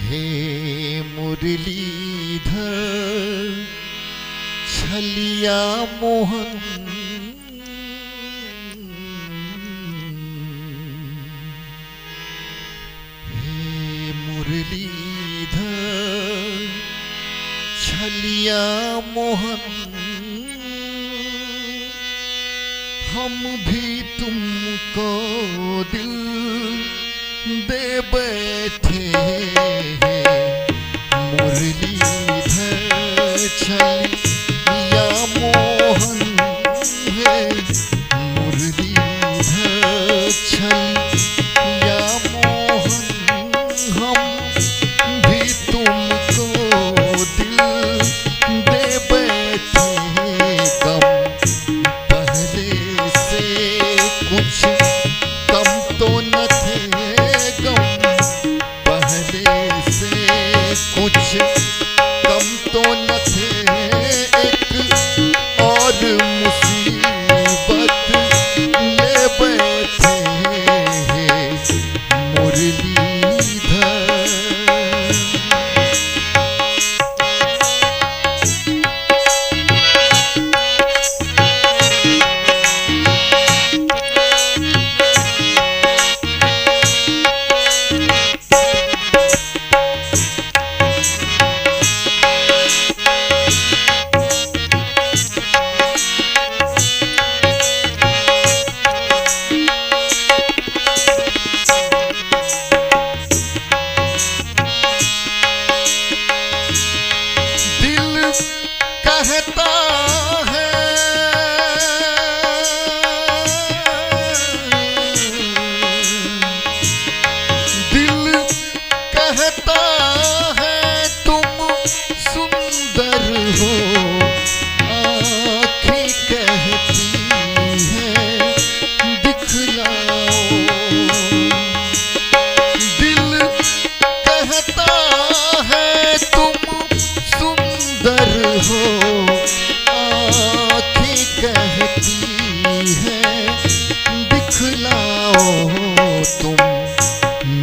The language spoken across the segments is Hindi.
हे मुरलीधर छलिया मोहन हे मुरलीधर छलिया मोहन हम भी तुमको दिल दे बैठे मुरलीधर छलिया मोहन है मुरलीधर छलिया मोहन हम भी तुमको दिल दे बैठे कम पहले से कुछ कम तो न थे गम पहले से कुछ कम तो न थे एक और मुसीबत ले बैठे मुरलीधर कहता है दिल कहता है तुम सुंदर हो आँखें कहती है दिखलाओ दिल कहता है तुम सुंदर हो आँखें कहती है दिखलाओ तुम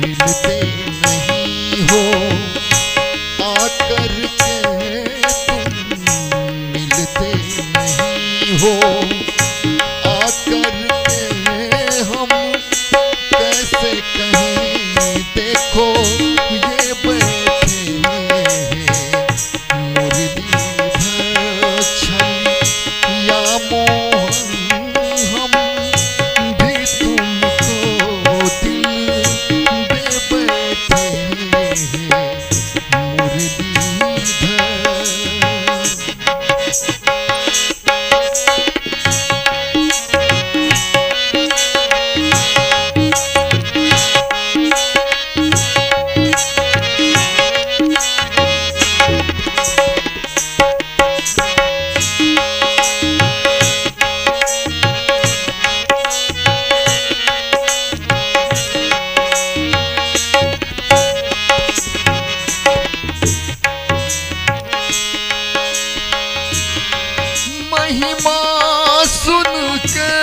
मिलते नहीं हो आकर के तुम मिलते नहीं हो आकर के हम कैसे कहें देखो ये बैठे मुरलीधर छलिया मोहन हम भी तुमको दिल दे बैठे मुरलीधर महिमा सुन के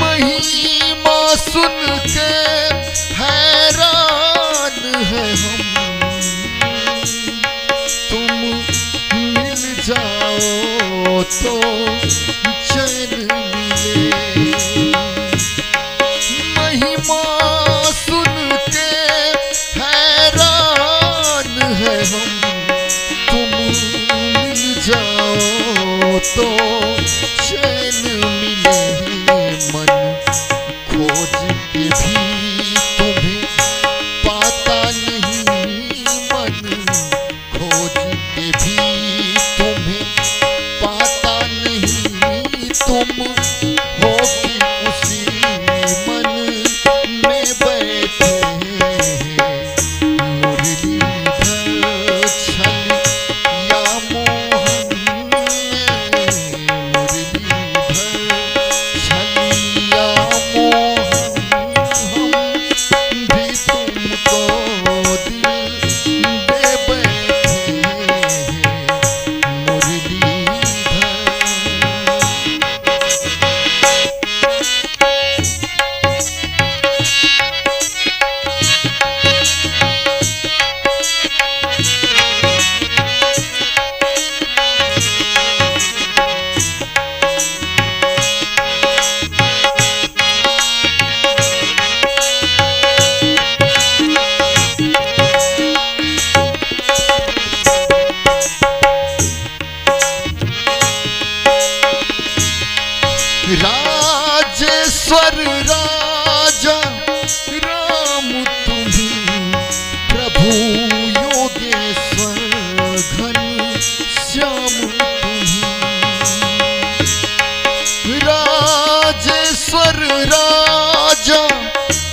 महिमा सुन के हैरान है हम तुम मिल जाओ तो चैन मिले महिमा सुन के हैरान है हम तुम मिल जाओ तो चैन मिले मन खोज के भी तुम्हें पाता नहीं मन खोज के भी तुम्हें पाता नहीं तुम हो कि उसी मन में बैठे मुरलीधर छलिया मोहन मुरलीधर छलिया मोहन हम राजेश्वर राजा राम तुम्ही, प्रभु योगेश्वर घन श्याम तुम्ही। राजेश्वर राजा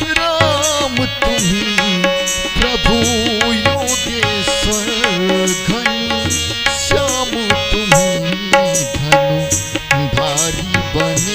राम तुम्ही, प्रभु योगेश्वर घन श्याम तुम्ही। धनु धारी बने